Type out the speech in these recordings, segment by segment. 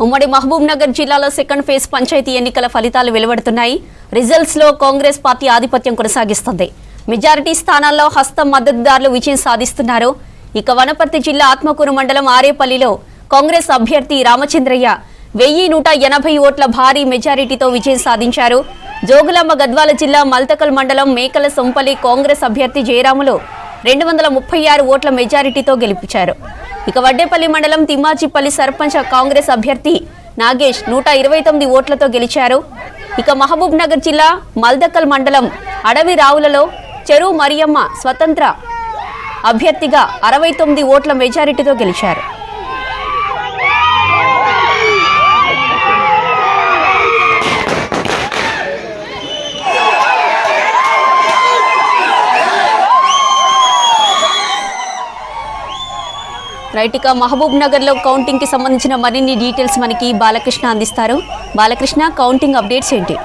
ఉమ్మడి మహబూబ్ నగర్ జిల్లాలో second phase panchayat ఎన్నికల ఫలితాలు వెలువడుతున్నాయి. రిజల్ట్స్ లో కాంగ్రెస్ పార్టీ ఆధిపత్యం కొనసాగిస్తుంది. మెజారిటీ స్థానాల్లో హస్తం మద్దతుదారులు విజయం సాధిస్తున్నారు. ఇక వనపర్తి జిల్లా ఆత్మకూరు మండలం ఆరేపల్లిలో కాంగ్రెస్ అభ్యర్థి రామచంద్రయ్య 1180 ఓట్ల భారీ మెజారిటీతో విజయం సాధించారు. జోగులాంబ గద్వాల జిల్లా మల్తకల్ మండలం మేకల సొంపల్లి కాంగ్రెస్ అభ్యర్థి జయరాములు 236 ఓట్ల మెజారిటీతో గెలిపించారు. ఇక వడ్డేపల్లి మండలం తిమ్మాజిపల్లి సర్పంచ్ కాంగ్రెస్ అభ్యర్థి నాగేష్ 129 ఓట్లతో గెలిచారు. ఇక మహబూబ్ నగర్ జిల్లా మల్దకల్ మండలం అడవి రావులలో చెరువు మరియమ్మ స్వతంత్ర అభ్యర్థిగా 69 ఓట్ల మెజారిటీతో గెలిచారు. రైట్, ఇక మహబూబ్ నగర్ లో కౌంటింగ్ కి సంబంధించిన మరిన్ని డీటెయిల్స్ మనకి బాలకృష్ణ అందిస్తారు. బాలకృష్ణ, కౌంటింగ్ అప్డేట్స్ ఏంటి?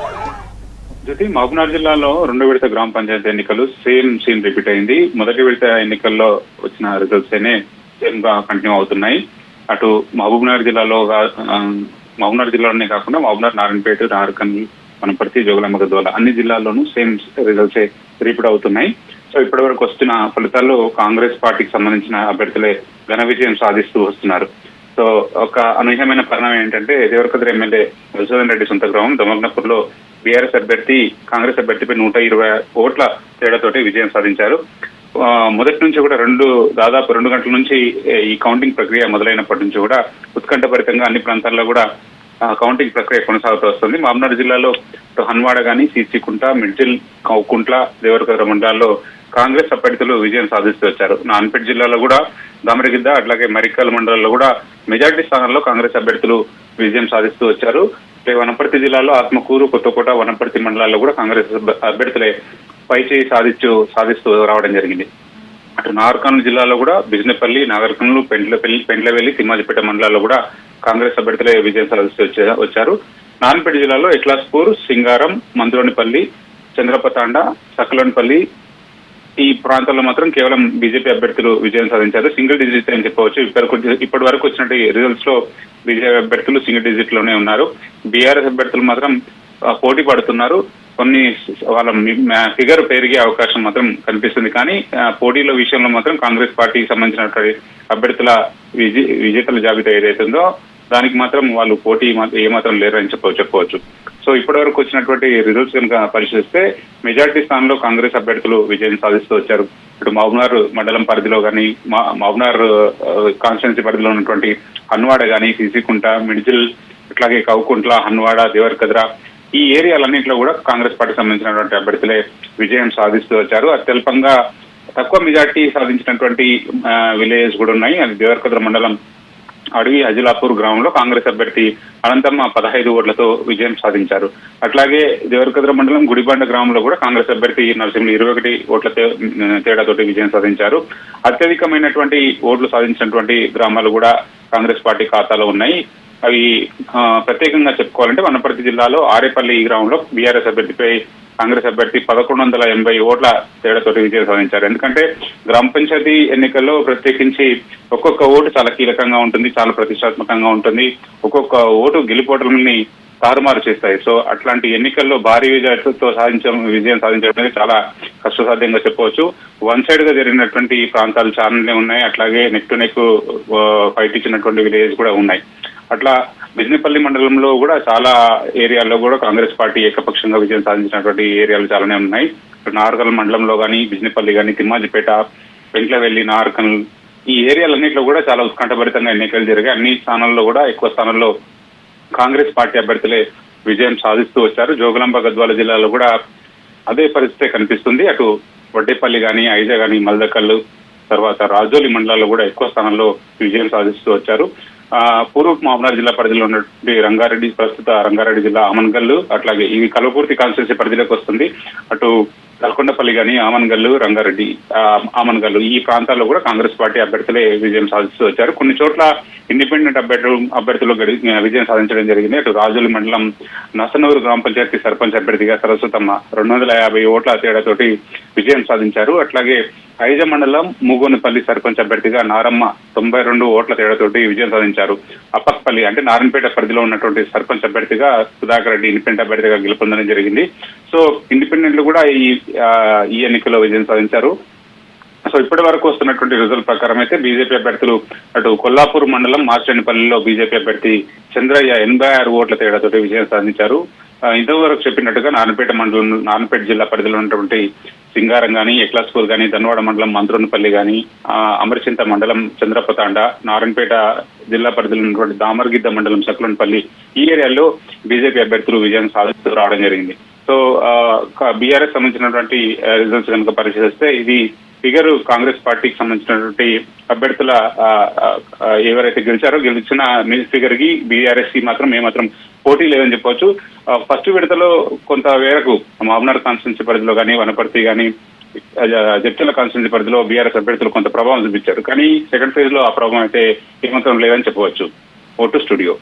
జ్యోతి, మహబూబ్నగర్ జిల్లాలో 2వ విడత గ్రామ పంచాయతీ ఎన్నికలు సేమ్ సీన్ రిపీట్ అయింది. మొదటి విడత ఎన్నికల్లో వచ్చిన రిజల్ట్స్ సేమ్ గా కంటిన్యూ అవుతున్నాయి. అటు మహబూబ్నగర్ జిల్లాలోనే కాకుండా మహబూబ్నగర్, నారాయణపేట, నార్కల్, వనపర్తి, జోగులాంబ గద్వాల అన్ని జిల్లాల్లోనూ సేమ్ రిజల్ట్స్ రిపీట్ అవుతున్నాయి. సో ఇప్పటి వరకు వస్తున్న ఫలితాల్లో కాంగ్రెస్ పార్టీకి సంబంధించిన అభ్యర్థులే ఘన విజయం సాధిస్తూ వస్తున్నారు. సో ఒక అనూహ్యమైన పరిణామం ఏంటంటే దేవరకద్ర ఎమ్మెల్యే మధుసూదన్ రెడ్డి సొంత గ్రామం దమగ్నపూర్ లో బీఆర్ఎస్ అభ్యర్థి కాంగ్రెస్ అభ్యర్థిపై 120 ఓట్ల తేడాతోటి విజయం సాధించారు. మొదటి నుంచి కూడా దాదాపు 2 గంటల నుంచి ఈ కౌంటింగ్ ప్రక్రియ మొదలైనప్పటి నుంచి కూడా ఉత్కంఠభరితంగా అన్ని ప్రాంతాల్లో కూడా కౌంటింగ్ ప్రక్రియ కొనసాగుతూ వస్తుంది. మహబూబ్నగర్ జిల్లాలో హన్వాడ గాని, సీసీకుంట, మిడ్జిల్, కౌకుంట్ల, దేవరకద్ర మండలాల్లో కాంగ్రెస్ అభ్యర్థులు విజయం సాధిస్తూ వచ్చారు. నారాయణపేట జిల్లాలో కూడా దామరగిద్ద, అట్లాగే మరికల్ మండలాల్లో కూడా మెజార్టీ స్థానాల్లో కాంగ్రెస్ అభ్యర్థులు విజయం సాధిస్తూ వచ్చారు. వనపర్తి జిల్లాలో ఆత్మకూరు, కొత్తకోట, వనపర్తి మండలాల్లో కూడా కాంగ్రెస్ అభ్యర్థులే పైచేయి సాధిస్తూ రావడం జరిగింది. అటు నాగర్కర్నూలు జిల్లాలో కూడా బిజినపల్లి, నాగర్కర్నూలు, పెండ్లవెల్లి, తిమ్మాజిపేట మండలాల్లో కూడా కాంగ్రెస్ అభ్యర్థులే విజయం సాధిస్తూ వచ్చారు. నారాయణపేట జిల్లాలో ఎట్లాస్పూర్, సింగారం, మందులోనిపల్లి, చంద్రపతాండ, సకలోనిపల్లి ఈ ప్రాంతాల్లో మాత్రం కేవలం బీజేపీ అభ్యర్థులు విజయం సాధించారు. సింగిల్ డిజిట్ అని చెప్పవచ్చు. ఇప్పటి వరకు వచ్చినట్టు రిజల్ట్స్ లో బీజేపీ అభ్యర్థులు సింగిల్ డిజిట్ లోనే ఉన్నారు. బీఆర్ఎస్ అభ్యర్థులు మాత్రం పోటీ పడుతున్నారు. కొన్ని వాళ్ళ ఫిగర్ పెరిగే అవకాశం మాత్రం కనిపిస్తుంది. కానీ పోటీల విషయంలో మాత్రం కాంగ్రెస్ పార్టీకి సంబంధించినటువంటి అభ్యర్థుల విజేతల జాబితా ఏదైతుందో దానికి మాత్రం వాళ్ళు పోటీ ఏమాత్రం లేరని చెప్పవచ్చు. సో ఇప్పటి వరకు వచ్చినటువంటి రిజల్ట్స్ కనుక పరిశీలిస్తే మెజార్టీ స్థానంలో కాంగ్రెస్ అభ్యర్థులు విజయం సాధిస్తూ వచ్చారు. ఇటు మహబూబ్నగర్ మండలం పరిధిలో కానీ, మహబూబ్నగర్ కాన్స్టిట్యున్సీ పరిధిలో ఉన్నటువంటి హన్వాడ కానీ, సీసీకుంట, మిడ్జిల్, ఇట్లాగే కౌకుంట్ల, హన్వాడ, దేవరకద్ర ఈ ఏరియాలన్నింటిలో కూడా కాంగ్రెస్ పార్టీకి సంబంధించినటువంటి అభ్యర్థులే విజయం సాధిస్తూ వచ్చారు. అత్యల్పంగా తక్కువ మెజార్టీ సాధించినటువంటి విలేజెస్ కూడా ఉన్నాయి. అది దేవరకద్ర మండలం అడవి అజిలాపూర్ గ్రామంలో కాంగ్రెస్ అభ్యర్థి అనంతమ్మ 15 ఓట్లతో విజయం సాధించారు. అట్లాగే దేవరకద్ర మండలం గుడిబండ గ్రామంలో కూడా కాంగ్రెస్ అభ్యర్థి నరసింహులు 21 ఓట్ల తేడాతోటి విజయం సాధించారు. అత్యధికమైనటువంటి ఓట్లు సాధించినటువంటి గ్రామాలు కూడా కాంగ్రెస్ పార్టీ ఖాతాలో ఉన్నాయి. అవి ప్రత్యేకంగా చెప్పుకోవాలంటే వనపర్తి జిల్లాలో ఆరేపల్లి గ్రామంలో బీఆర్ఎస్ అభ్యర్థిపై కాంగ్రెస్ అభ్యర్థి 1180 ఓట్ల తేడాతోటి విజయం సాధించారు. ఎందుకంటే గ్రామ పంచాయతీ ఎన్నికల్లో ప్రత్యేకించి ఒక్కొక్క ఓటు చాలా కీలకంగా ఉంటుంది, చాలా ప్రతిష్టాత్మకంగా ఉంటుంది. ఒక్కొక్క ఓటు గెలుపోటల్ని తారుమారు చేస్తాయి. సో అట్లాంటి ఎన్నికల్లో భారీ విజయంతో విజయం సాధించడం అనేది చాలా కష్టసాధ్యంగా చెప్పవచ్చు. వన్ సైడ్ గా జరిగినటువంటి ప్రాంతాలు చాలానే ఉన్నాయి. అట్లాగే నెక్ టు నెక్ ఫైట్ ఇచ్చినటువంటి విలేజ్ కూడా ఉన్నాయి. అట్లా బిజినపల్లి మండలంలో కూడా చాలా ఏరియాల్లో కూడా కాంగ్రెస్ పార్టీ ఏకపక్షంగా విజయం సాధించినటువంటి ఏరియాలు చాలానే ఉన్నాయి. నార్కల్ మండలంలో కానీ, బిజినపల్లి కానీ, తిమ్మాజిపేట, పెంట్లవెల్లి, నార్కల్ ఈ ఏరియాలన్నింటిలో కూడా చాలా ఉత్కంఠభరితంగా ఎన్నికలు జరిగాయి. అన్ని స్థానాల్లో కూడా ఎక్కువ స్థానాల్లో కాంగ్రెస్ పార్టీ అభ్యర్థులే విజయం సాధిస్తూ వచ్చారు. జోగులాంబ గద్వాల జిల్లాలో కూడా అదే పరిస్థితి కనిపిస్తుంది. అటు వడ్డేపల్లి కానీ, ఐజా కానీ, మల్దకల్, తర్వాత రాజోలి మండలాల్లో కూడా ఎక్కువ స్థానంలో విజయం సాధిస్తూ వచ్చారు. పూర్వ మహబూబ్నగర్ జిల్లా పరిధిలో ఉన్నటువంటి రంగారెడ్డి, ప్రస్తుత రంగారెడ్డి జిల్లా ఆమన్గల్లు, అట్లాగే ఇవి కల్వకుర్తి కాన్స్టిట్యున్సీ పరిధిలోకి వస్తుంది. అటు నల్కొండపల్లి కానీ, ఆమన్గల్లు, రంగారెడ్డి, ఆమన్గల్లు ఈ ప్రాంతాల్లో కూడా కాంగ్రెస్ పార్టీ అభ్యర్థులే విజయం సాధిస్తూ వచ్చారు. కొన్ని చోట్ల ఇండిపెండెంట్ అభ్యర్థులు విజయం సాధించడం జరిగింది. అటు రాజోలి మండలం నసనూరు గ్రామ పంచాయతీ సర్పంచ్ అభ్యర్థిగా సరస్వతమ్మ 250 ఓట్ల తేడాతోటి విజయం సాధించారు. అట్లాగే ఐజ మండలం మూగోనిపల్లి సర్పంచ్ అభ్యర్థిగా నారమ్మ 92 ఓట్ల తేడాతోటి విజయం సాధించారు. అప్పక్పల్లి అంటే నారాయణపేట పరిధిలో ఉన్నటువంటి సర్పంచ్ అభ్యర్థిగా సుధాకర్ రెడ్డి ఇండిపెండెంట్ అభ్యర్థిగా గెలుపొందడం జరిగింది. సో ఇండిపెండెంట్లు కూడా ఈ ఎన్నికల్లో విజయం సాధించారు. సో ఇప్పటి వరకు వస్తున్నటువంటి రిజల్ట్ ప్రకారం అయితే బీజేపీ అభ్యర్థులు అటు కొల్లాపూర్ మండలం మార్చేనిపల్లిలో బీజేపీ అభ్యర్థి చంద్రయ్య 86 ఓట్ల తేడాతోటి విజయం సాధించారు. ఇంతవరకు చెప్పినట్టుగా నారాయణపేట జిల్లా పరిధిలో ఉన్నటువంటి సింగారం కానీ, ఎక్లాస్పూర్ కానీ, ధన్వాడ మండలం మంత్రోనిపల్లి కానీ, అమరచింత మండలం చంద్రపతాండ, నారాయణపేట జిల్లా పరిధిలో ఉన్నటువంటి దామర్గిద్ద మండలం సక్లోన్పల్లి ఈ ఏరియాల్లో బీజేపీ అభ్యర్థులు విజయం సాధిస్తూ రావడం జరిగింది. సో బీఆర్ఎస్ సంబంధించినటువంటి రిజల్ట్స్ కనుక పరిశీలిస్తే ఇది ఫిగర్ కాంగ్రెస్ పార్టీకి సంబంధించినటువంటి అభ్యర్థుల ఎవరైతే గెలిచిన ఫిగర్ కి బీఆర్ఎస్ కి మాత్రం ఏమాత్రం పోటీ లేదని చెప్పవచ్చు. ఫస్ట్ విడతలో కొంత మేరకు మామనార్ కాన్స్టిట్యున్సీ పరిధిలో కానీ, వనపర్తి కానీ, జడ్చర్ల కాన్స్టిట్యున్సీ పరిధిలో బీఆర్ఎస్ అభ్యర్థులు కొంత ప్రభావం చూపించారు. కానీ సెకండ్ ఫేజ్ లో ఆ ప్రభావం అయితే ఏమాత్రం లేదని చెప్పవచ్చు. Vote studio.